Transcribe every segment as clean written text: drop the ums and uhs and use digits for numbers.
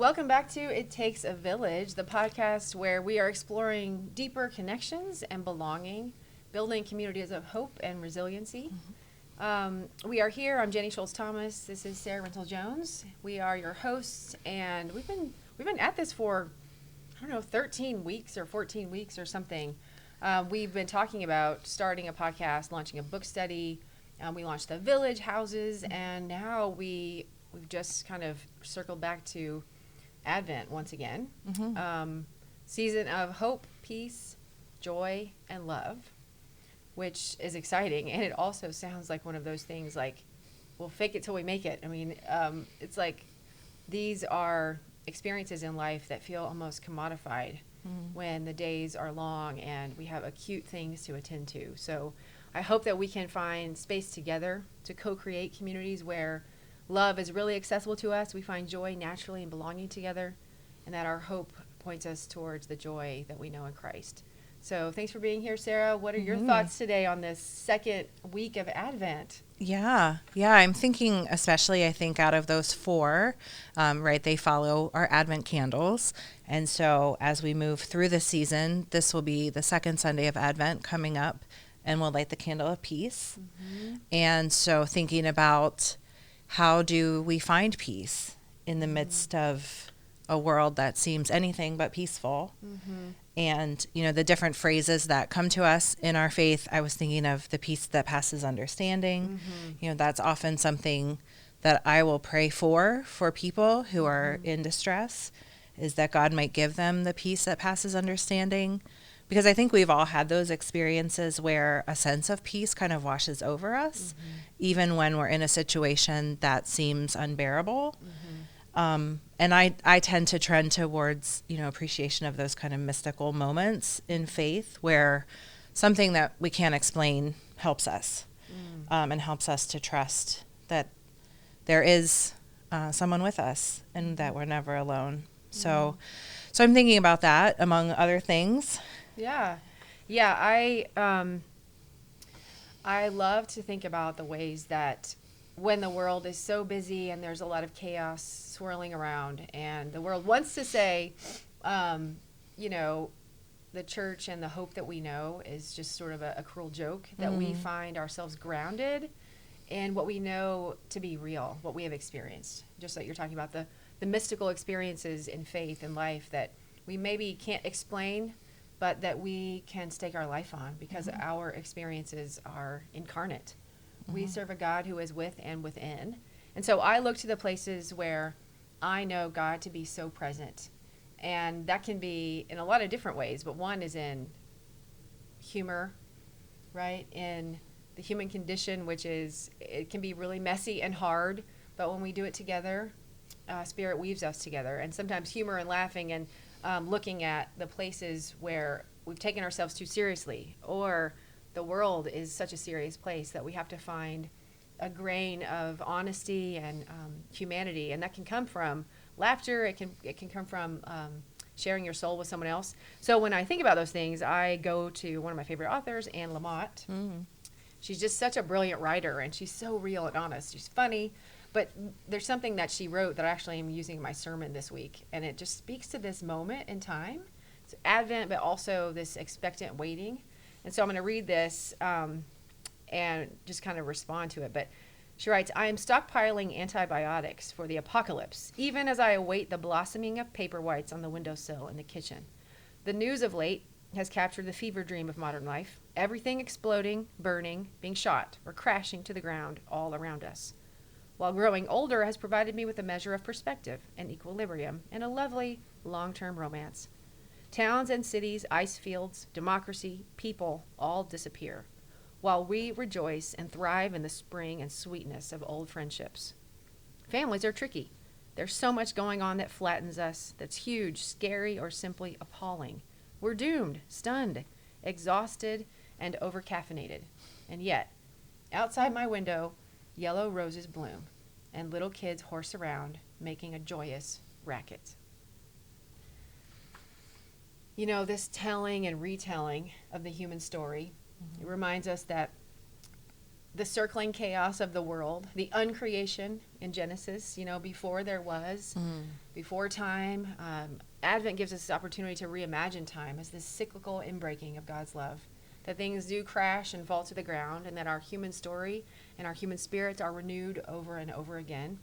Welcome back to It Takes a Village, the podcast where we are exploring deeper connections and belonging, building communities of hope and resiliency. We are here. I'm Jenny Schultz-Thomas. This is Sarah Rental-Jones. We are your hosts, and we've been at this for, 13 weeks or 14 weeks or something. We've been talking about starting a podcast, launching a book study. We launched the Village Houses, and now we've just kind of circled back to Advent once again. Season of hope, peace, joy, and love, which is exciting. And it also sounds like one of those things like, we'll fake it till we make it. I mean, it's like these are experiences in life that feel almost commodified when the days are long and we have acute things to attend to. So I hope that we can find space together to co-create communities where love is really accessible to us. We find joy naturally in belonging together, and that our hope points us towards the joy that we know in Christ. So thanks for being here, Sarah. What are your thoughts today on this second week of Advent? Yeah. I'm thinking, especially, I think out of those four, right, they follow our Advent candles. And so as we move through the season, this will be the second Sunday of Advent coming up, and we'll light the candle of peace. And so thinking about, how do we find peace in the midst of a world that seems anything but peaceful? And, the different phrases that come to us in our faith, I was thinking of the peace that passes understanding. That's often something that I will pray for people who are in distress, is that God might give them the peace that passes understanding. Because I think we've all had those experiences where a sense of peace kind of washes over us, even when we're in a situation that seems unbearable. And I tend to trend towards, appreciation of those kind of mystical moments in faith where something that we can't explain helps us, and helps us to trust that there is someone with us and that we're never alone. So I'm thinking about that, among other things. Yeah. I love to think about the ways that when the world is so busy and there's a lot of chaos swirling around, and the world wants to say, the church and the hope that we know is just sort of a cruel joke, that we find ourselves grounded in what we know to be real, what we have experienced. Just like you're talking about the mystical experiences in faith and life that we maybe can't explain, but that we can stake our life on because our experiences are incarnate. We serve a God who is with and within. And so I look to the places where I know God to be so present. And that can be in a lot of different ways, but one is in humor, right? In the human condition, which is, it can be really messy and hard, but when we do it together, Spirit weaves us together. And sometimes humor and laughing and looking at the places where we've taken ourselves too seriously, or the world is such a serious place that we have to find a grain of honesty and humanity, and that can come from laughter. It can come from sharing your soul with someone else. So when I think about those things, I go to one of my favorite authors, Anne Lamott. She's just such a brilliant writer, and she's so real and honest. She's funny. But there's something that she wrote that I actually am using in my sermon this week, and it just speaks to this moment in time. It's Advent, but also this expectant waiting. And so I'm going to read this and just kind of respond to it. But she writes, "I am stockpiling antibiotics for the apocalypse, even as I await the blossoming of paper whites on the windowsill in the kitchen. The news of late has captured the fever dream of modern life. Everything exploding, burning, being shot, or crashing to the ground all around us. While growing older has provided me with a measure of perspective and equilibrium and a lovely long-term romance. Towns and cities, ice fields, democracy, people all disappear, while we rejoice and thrive in the spring and sweetness of old friendships. Families are tricky. There's so much going on that flattens us, that's huge, scary, or simply appalling. We're doomed, stunned, exhausted, and over-caffeinated. And yet, outside my window, yellow roses bloom, and little kids horse around, making a joyous racket." This telling and retelling of the human story, it reminds us that the circling chaos of the world, the uncreation in Genesis, before there was, before time. Advent gives us this opportunity to reimagine time as this cyclical inbreaking of God's love, that things do crash and fall to the ground, and that our human story and our human spirits are renewed over and over again,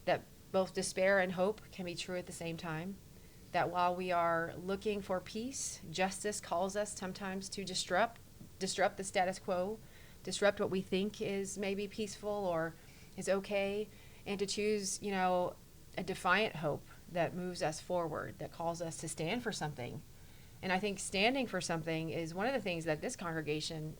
that both despair and hope can be true at the same time, that while we are looking for peace, justice calls us sometimes to disrupt the status quo, disrupt what we think is maybe peaceful or is okay, and to choose, a defiant hope that moves us forward, that calls us to stand for something. And I think standing for something is one of the things that this congregation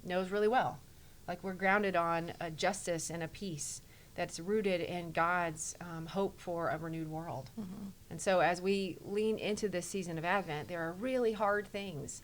knows really well. Like, we're grounded on a justice and a peace that's rooted in God's hope for a renewed world. Mm-hmm. And so as we lean into this season of Advent, there are really hard things.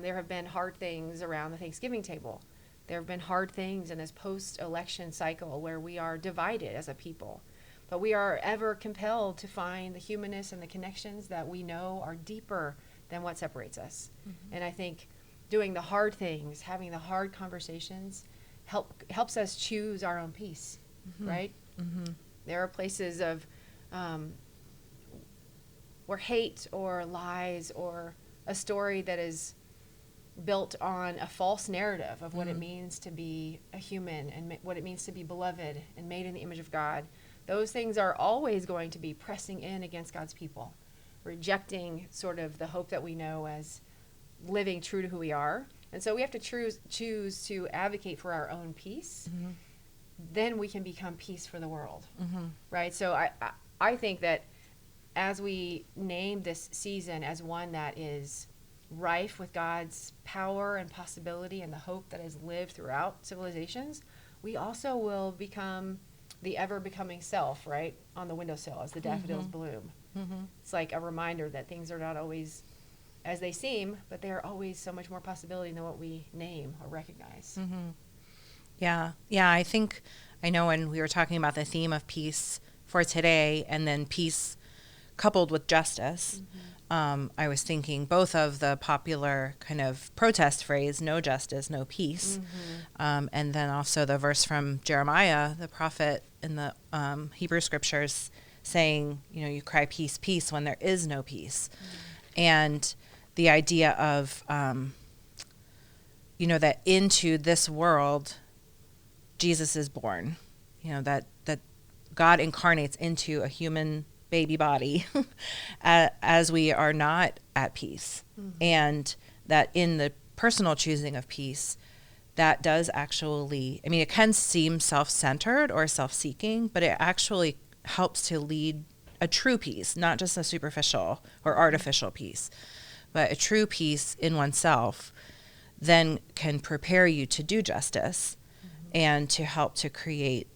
There have been hard things around the Thanksgiving table. There have been hard things in this post-election cycle where we are divided as a people. But we are ever compelled to find the humanness and the connections that we know are deeper than what separates us. Mm-hmm. And I think doing the hard things, having the hard conversations, helps us choose our own peace, mm-hmm. right? Mm-hmm. There are places of where hate or lies or a story that is built on a false narrative of what it means to be a human and what it means to be beloved and made in the image of God. Those things are always going to be pressing in against God's people, rejecting sort of the hope that we know as living true to who we are. And so we have to choose to advocate for our own peace. Mm-hmm. Then we can become peace for the world, mm-hmm. right? So I think that as we name this season as one that is rife with God's power and possibility and the hope that has lived throughout civilizations, we also will become the ever-becoming self, right, on the windowsill as the daffodils mm-hmm. bloom. Mm-hmm. It's like a reminder that things are not always as they seem, but they are always so much more possibility than what we name or recognize. Mm-hmm. Yeah, I know when we were talking about the theme of peace for today and then peace coupled with justice, mm-hmm. I was thinking both of the popular kind of protest phrase, no justice, no peace, mm-hmm. And then also the verse from Jeremiah, the prophet in the Hebrew scriptures, saying, you cry peace, peace when there is no peace. Mm-hmm. And the idea of, that into this world, Jesus is born, that God incarnates into a human baby body as we are not at peace. Mm-hmm. And that in the personal choosing of peace, that does actually, it can seem self-centered or self-seeking, but it actually helps to lead a true peace, not just a superficial or artificial peace, but a true peace in oneself then can prepare you to do justice mm-hmm. and to help to create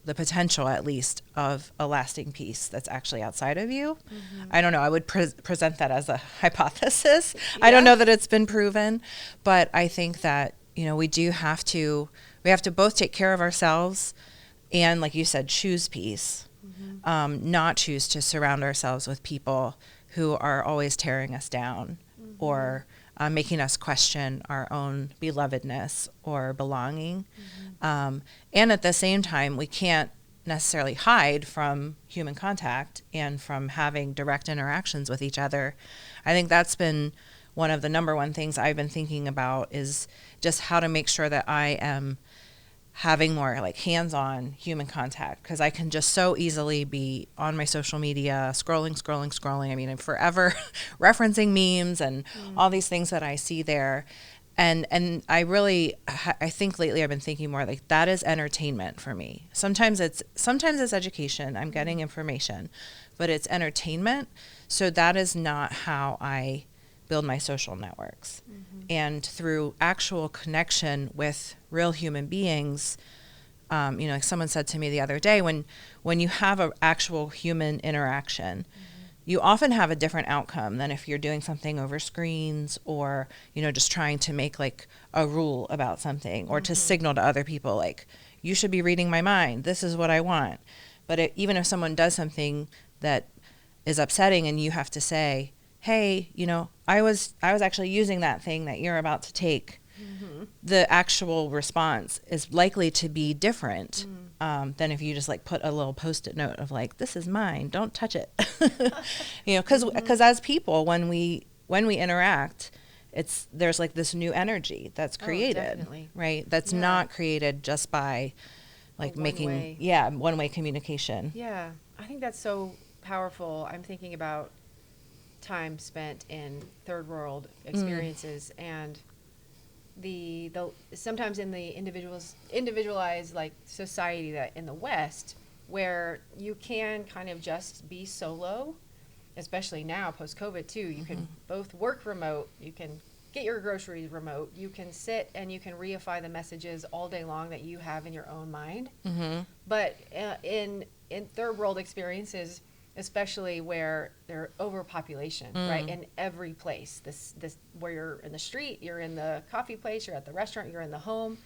the potential, at least, of a lasting peace that's actually outside of you. Mm-hmm. I don't know. I would present that as a hypothesis. Yeah. I don't know that it's been proven, but I think that, we have to both take care of ourselves and, like you said, choose peace, mm-hmm. Not choose to surround ourselves with people who are always tearing us down mm-hmm. or making us question our own belovedness or belonging. Mm-hmm. And at the same time, we can't necessarily hide from human contact and from having direct interactions with each other. I think that's been one of the number one things I've been thinking about, is just how to make sure that I am having more like hands-on human contact, because I can just so easily be on my social media scrolling. I'm forever referencing memes and all these things that I see there. And I think lately I've been thinking more like that is entertainment for me. Sometimes it's education. I'm getting information, but it's entertainment. So that is not how I build my social networks. Mm-hmm. And through actual connection with real human beings, like someone said to me the other day, when you have an actual human interaction, mm-hmm. you often have a different outcome than if you're doing something over screens or, just trying to make like a rule about something or mm-hmm. to signal to other people, like, you should be reading my mind. This is what I want. But even if someone does something that is upsetting and you have to say, hey, I was actually using that thing that you're about to take. the actual response is likely to be different than if you just like put a little post-it note of like, this is mine, don't touch it. Because as people, when we interact, there's like this new energy that's created, right? That's not created just by like making one-way communication. Yeah, I think that's so powerful. I'm thinking about time spent in third world experiences and the sometimes in the individualized like society that in the West, where you can kind of just be solo, especially now post-COVID too. You can both work remote, you can get your groceries remote, you can sit and you can reify the messages all day long that you have in your own mind. But in third world experiences, especially where there are overpopulation, right, in every place, this where you're in the street, you're in the coffee place, you're at the restaurant, you're in the home,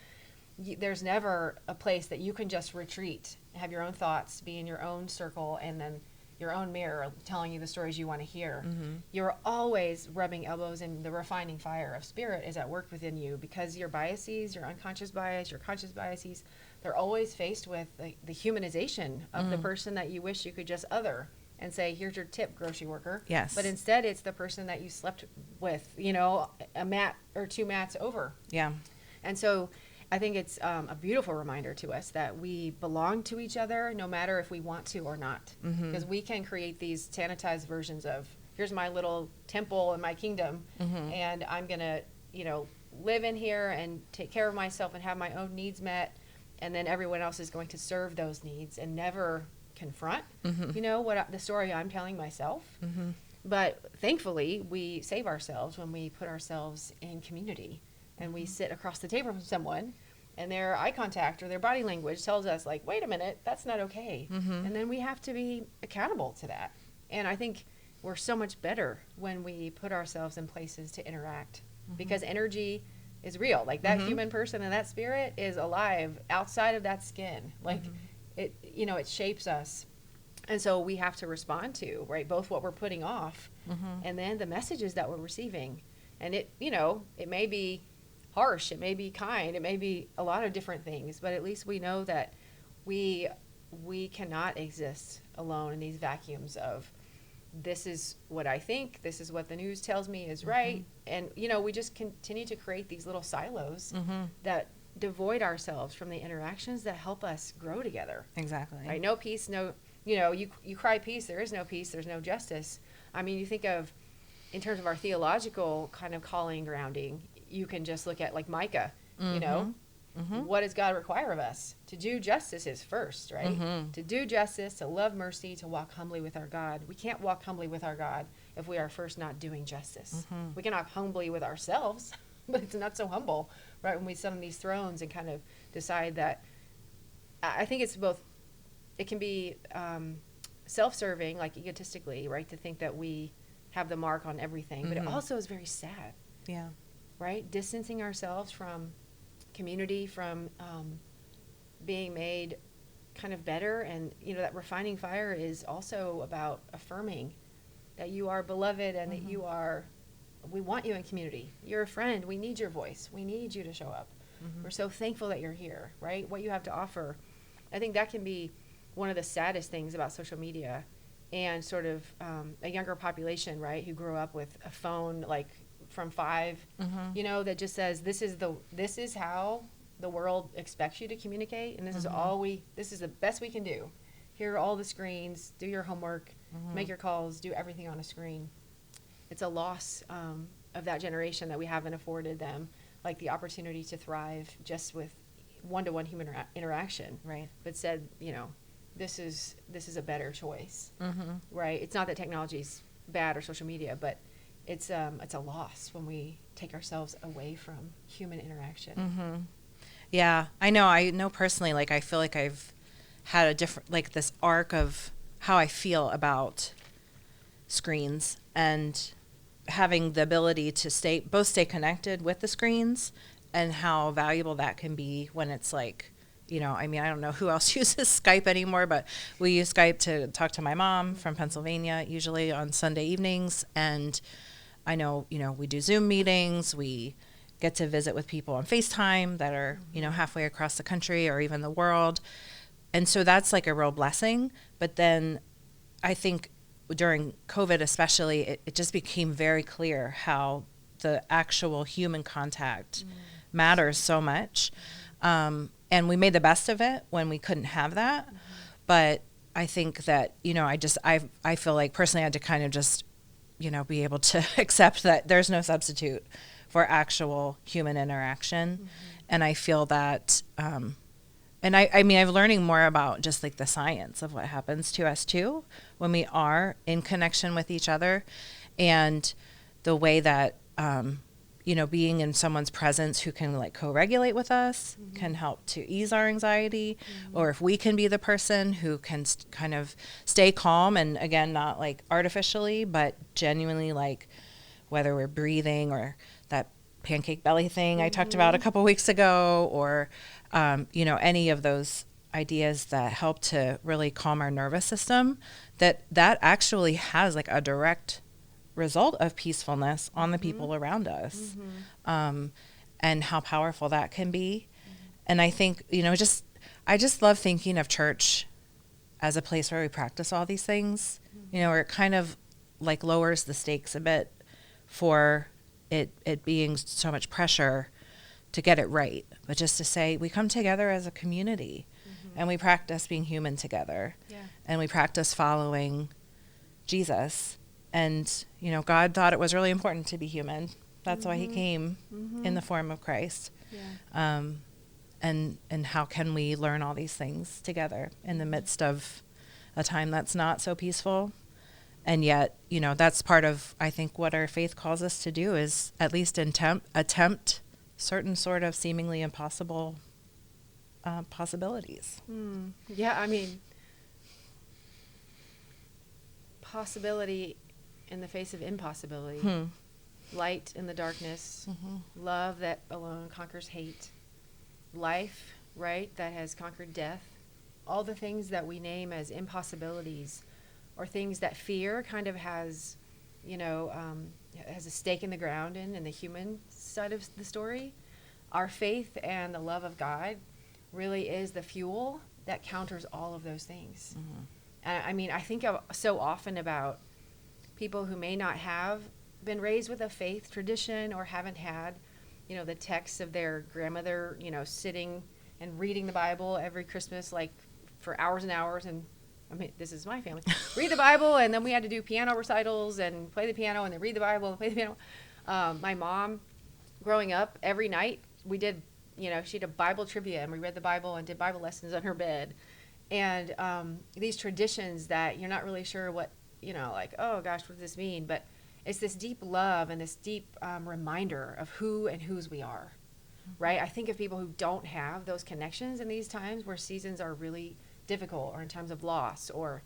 there's never a place that you can just retreat, have your own thoughts, be in your own circle, and then your own mirror telling you the stories you want to hear. You're always rubbing elbows, and the refining fire of spirit is at work within you, because your biases, your unconscious bias, your conscious biases, they're always faced with the humanization of the person that you wish you could just other and say, here's your tip, grocery worker. Yes. But instead it's the person that you slept with, a mat or two mats over. Yeah. And so I think it's a beautiful reminder to us that we belong to each other no matter if we want to or not. Because we can create these sanitized versions of, here's my little temple in my kingdom, and I'm going to, live in here and take care of myself and have my own needs met. And then everyone else is going to serve those needs and never confront, what the story I'm telling myself. But thankfully, we save ourselves when we put ourselves in community and we sit across the table from someone and their eye contact or their body language tells us like, wait a minute, that's not okay. And then we have to be accountable to that. And I think we're so much better when we put ourselves in places to interact, because energy is real. Like that human person and that spirit is alive outside of that skin. Like it shapes us. And so we have to respond to, right, both what we're putting off and then the messages that we're receiving. And it may be harsh, it may be kind, it may be a lot of different things, but at least we know that we cannot exist alone in these vacuums of, this is what I think, this is what the news tells me is right. And, we just continue to create these little silos that devoid ourselves from the interactions that help us grow together. Exactly. Right? No peace, you cry peace, there is no peace, there's no justice. I mean, you think of, in terms of our theological kind of calling grounding, you can just look at like Micah, what does God require of us? To do justice is first, right? To do justice, to love mercy, to walk humbly with our God. We can't walk humbly with our God if we are first not doing justice. We can walk humbly with ourselves, but it's not so humble, right? When we sit on these thrones and kind of decide that, I think it's both, it can be self-serving, like egotistically, right? To think that we have the mark on everything, but it also is very sad. Yeah. Right? Distancing ourselves from community, from being made kind of better. And, that refining fire is also about affirming that you are beloved and that we want you in community. You're a friend. We need your voice. We need you to show up. We're so thankful that you're here, right? What you have to offer. I think that can be one of the saddest things about social media and sort of a younger population, right, who grew up with a phone like from 5, that just says this is how the world expects you to communicate, and this is the best we can do. Here are all the screens, do your homework, make your calls, do everything on a screen. It's a loss of that generation that we haven't afforded them, like the opportunity to thrive just with one-to-one human interaction. Right. But said, this is a better choice. Right? It's not that technology is bad or social media, but it's a loss when we take ourselves away from human interaction. Yeah, I know personally, like I feel like I've had a different, like this arc of how I feel about screens and having the ability to stay connected with the screens, and how valuable that can be when it's like, I don't know who else uses Skype anymore, but we use Skype to talk to my mom from Pennsylvania, usually on Sunday evenings. And I know, we do Zoom meetings, we get to visit with people on FaceTime that are, halfway across the country or even the world. And so that's like a real blessing. But then I think during COVID especially, it just became very clear how the actual human contact matters so much. And we made the best of it when we couldn't have that. But I think that, I feel like personally I had to kind of just, be able to accept that there's no substitute for actual human interaction. And I feel that, and I'm learning more about just like the science of what happens to us too when we are in connection with each other, and the way that, being in someone's presence who can like co-regulate with us can help to ease our anxiety, or if we can be the person who can kind of stay calm, and again, not like artificially, but genuinely, like whether we're breathing or that pancake belly thing I talked about a couple weeks ago, or, any of those ideas that help to really calm our nervous system, that actually has like a direct result of peacefulness on the people around us, and how powerful that can be. And I think, I just love thinking of church as a place where we practice all these things, where it kind of like lowers the stakes a bit for it being so much pressure to get it right, but just to say we come together as a community and we practice being human together, and we practice following Jesus. And, God thought it was really important to be human. That's why he came in the form of Christ. And how can we learn all these things together in the midst of a time that's not so peaceful? And yet, that's part of, I think, what our faith calls us to do, is at least attempt certain sort of seemingly impossible possibilities. Yeah, possibility in the face of impossibility. Light in the darkness. Love that alone conquers hate. Life, right, that has conquered death. All the things that we name as impossibilities, or things that fear kind of has, has a stake in the ground in the human side of the story. Our faith and the love of God really is the fuel that counters all of those things. And I think so often about people who may not have been raised with a faith tradition, or haven't had, the texts of their grandmother, sitting and reading the Bible every Christmas, like for hours and hours. And this is my family. Read the Bible, and then we had to do piano recitals and play the piano, and then read the Bible and play the piano. My mom, growing up, every night we did, she did Bible trivia, and we read the Bible and did Bible lessons on her bed. And these traditions that you're not really sure what, like, oh gosh, what does this mean? But it's this deep love and this deep reminder of who and whose we are, right? I think of people who don't have those connections in these times where seasons are really difficult, or in times of loss, or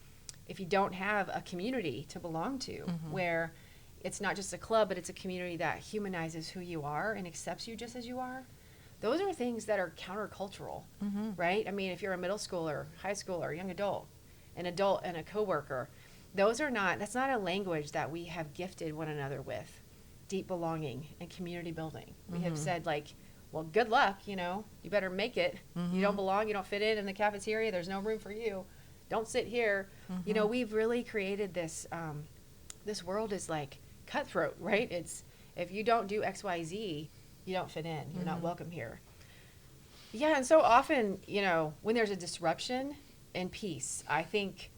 if you don't have a community to belong to, where it's not just a club, but it's a community that humanizes who you are and accepts you just as you are. Those are things that are countercultural, right? If you're a middle schooler, high schooler, young adult, an adult and a coworker, that's not a language that we have gifted one another with. Deep belonging and community building. We have said, like, well, good luck, you better make it. You don't belong, you don't fit in the cafeteria, there's no room for you. Don't sit here. We've really created this, this world is like cutthroat, right? It's, if you don't do X, Y, Z, you don't fit in. You're not welcome here. Yeah, and so often, when there's a disruption in peace, I think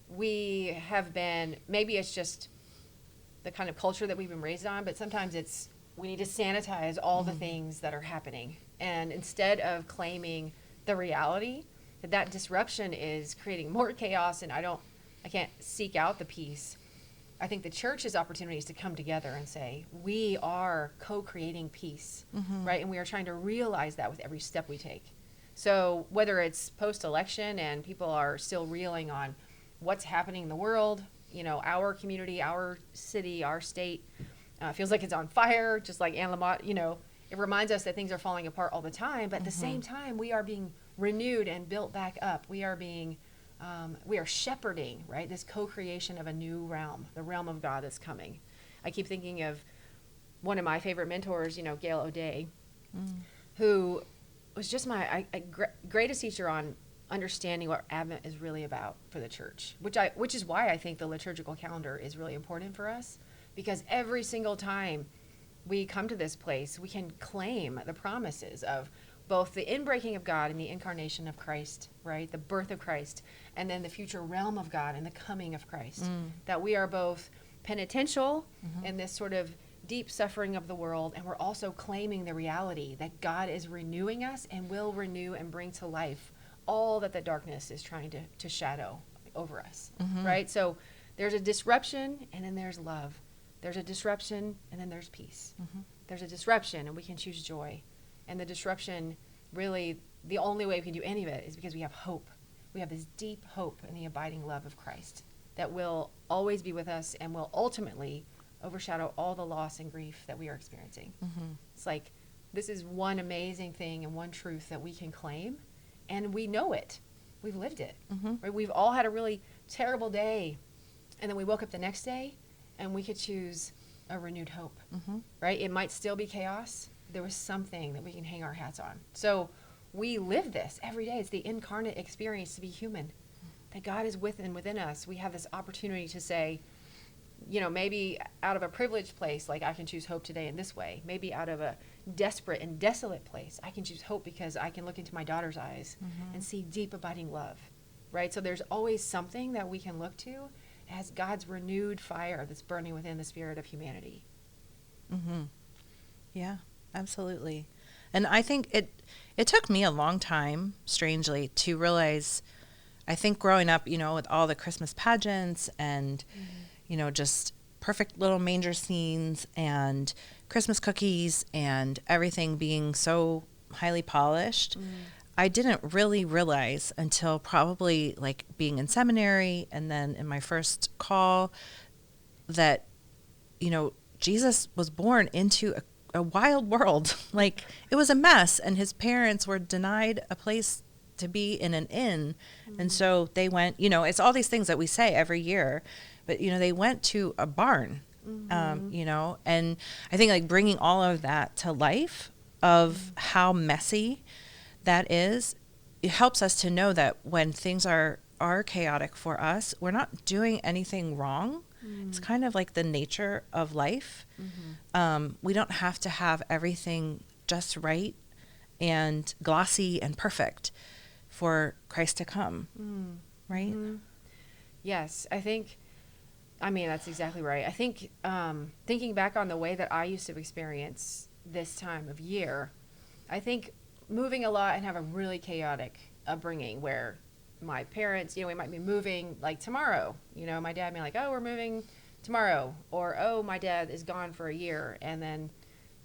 we have been, maybe it's just the kind of culture that we've been raised on, but sometimes it's, we need to sanitize all the things that are happening. And instead of claiming the reality that disruption is creating more chaos, and I can't seek out the peace, I think the church's opportunity is to come together and say, we are co-creating peace, right? And we are trying to realize that with every step we take. So whether it's post-election and people are still reeling on what's happening in the world, our community, our city, our state, feels like it's on fire, just like Anne Lamott, it reminds us that things are falling apart all the time, but at the same time, we are being renewed and built back up. We are shepherding, right? This co-creation of a new realm, the realm of God that's coming. I keep thinking of one of my favorite mentors, Gail O'Day, who was just my greatest teacher on understanding what Advent is really about for the church, which is why I think the liturgical calendar is really important for us, because every single time we come to this place, we can claim the promises of both the inbreaking of God and the incarnation of Christ, right? The birth of Christ, and then the future realm of God and the coming of Christ. That we are both penitential in this sort of deep suffering of the world, and we're also claiming the reality that God is renewing us and will renew and bring to life all that the darkness is trying to shadow over us, right? So there's a disruption, and then there's love. There's a disruption, and then there's peace. There's a disruption, and we can choose joy. And the disruption, really, the only way we can do any of it is because we have hope. We have this deep hope in the abiding love of Christ that will always be with us and will ultimately overshadow all the loss and grief that we are experiencing. It's like, this is one amazing thing and one truth that we can claim, and we know it. We've lived it. Right? We've all had a really terrible day, and then we woke up the next day, and we could choose a renewed hope, right? It might still be chaos. There was something that we can hang our hats on. So we live this every day. It's the incarnate experience to be human, that God is within us. We have this opportunity to say, maybe out of a privileged place, like I can choose hope today in this way. Maybe out of a desperate and desolate place, I can choose hope because I can look into my daughter's eyes and see deep abiding love, right? So there's always something that we can look to as God's renewed fire that's burning within the spirit of humanity. Yeah, absolutely. And I think it took me a long time, strangely, to realize, I think growing up, with all the Christmas pageants and, just perfect little manger scenes and Christmas cookies and everything being so highly polished, I didn't really realize until probably like being in seminary and then in my first call that, Jesus was born into a wild world. Like, it was a mess, and his parents were denied a place to be in an inn. And so they went, it's all these things that we say every year, but, they went to a barn, and I think like bringing all of that to life of how messy that is, it helps us to know that when things are chaotic for us, we're not doing anything wrong. It's kind of like the nature of life. We don't have to have everything just right and glossy and perfect for Christ to come, right? Yes, that's exactly right. I think thinking back on the way that I used to experience this time of year, I think moving a lot and have a really chaotic upbringing where my parents, we might be moving like tomorrow. My dad may like, oh, we're moving tomorrow, or oh, my dad is gone for a year, and then,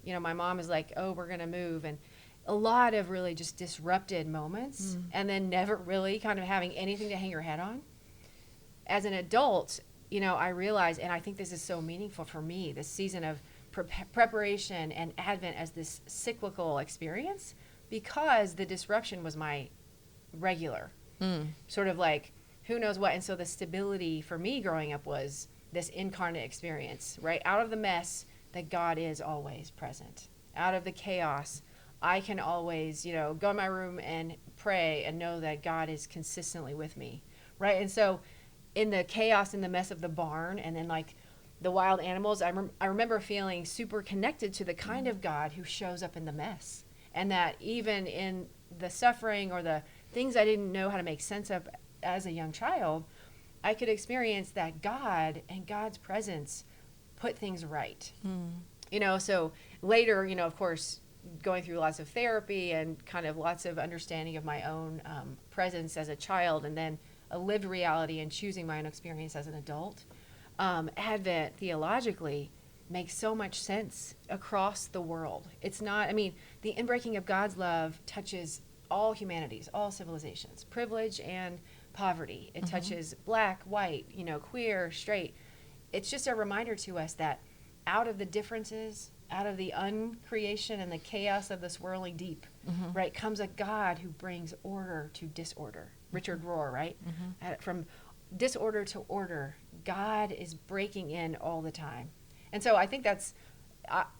my mom is like, oh, we're gonna move, and a lot of really just disrupted moments, and then never really kind of having anything to hang your head on. As an adult, I realize, and I think this is so meaningful for me, this season of preparation and Advent as this cyclical experience, because the disruption was my regular. Sort of like, who knows what. And so the stability for me growing up was this incarnate experience, right? Out of the mess, that God is always present. Out of the chaos, I can always, go in my room and pray and know that God is consistently with me, right? And so in the chaos and the mess of the barn, and then like the wild animals, I remember feeling super connected to the kind of God who shows up in the mess. And that even in the suffering or the things I didn't know how to make sense of as a young child, I could experience that God and God's presence put things right. So later, of course, going through lots of therapy and kind of lots of understanding of my own presence as a child, and then a lived reality and choosing my own experience as an adult, Advent theologically makes so much sense across the world. It's not, the inbreaking of God's love touches all humanities, all civilizations, privilege and poverty. It touches black, white, queer, straight. It's just a reminder to us that out of the differences, out of the uncreation and the chaos of the swirling deep, right, comes a God who brings order to disorder. Richard Rohr, right? From disorder to order, God is breaking in all the time. And so I think that's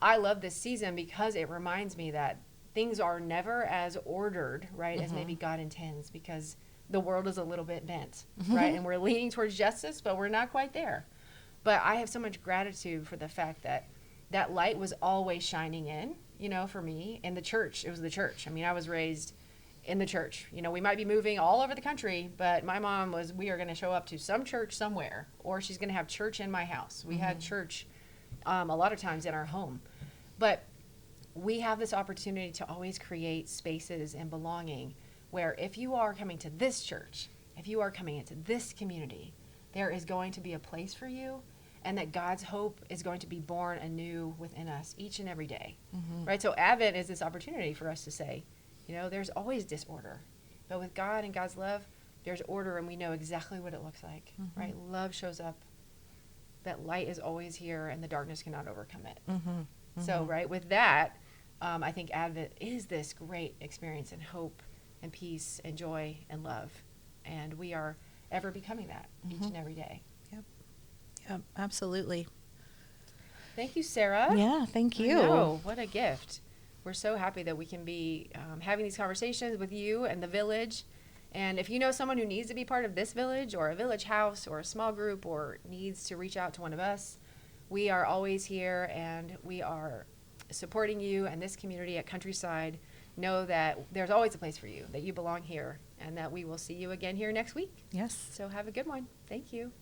I love this season because it reminds me that things are never as ordered, right, as maybe God intends, because the world is a little bit bent, right? And we're leaning towards justice, but we're not quite there. But I have so much gratitude for the fact that that light was always shining in, you know, for me. And the church, it was the church. I mean, I was raised in the church. You know, we might be moving all over the country, but my mom was, we are going to show up to some church somewhere, or she's going to have church in my house. We had church a lot of times in our home. But we have this opportunity to always create spaces and belonging where if you are coming to this church, if you are coming into this community, there is going to be a place for you, and that God's hope is going to be born anew within us each and every day, right? So Advent is this opportunity for us to say, you know, there's always disorder, but with God and God's love, there's order, and we know exactly what it looks like, right? Love shows up, that light is always here, and the darkness cannot overcome it. So, right, with that, I think Advent is this great experience and hope and peace and joy and love, and we are ever becoming that each and every day. Yep, absolutely. Thank you, Sarah. Yeah, thank you. I know, what a gift. We're so happy that we can be having these conversations with you and the village. And if you know someone who needs to be part of this village or a village house or a small group or needs to reach out to one of us, we are always here, and we are supporting you and this community at Countryside. Know that there's always a place for you, that you belong here, and that we will see you again here next week. Yes. So have a good one. Thank you.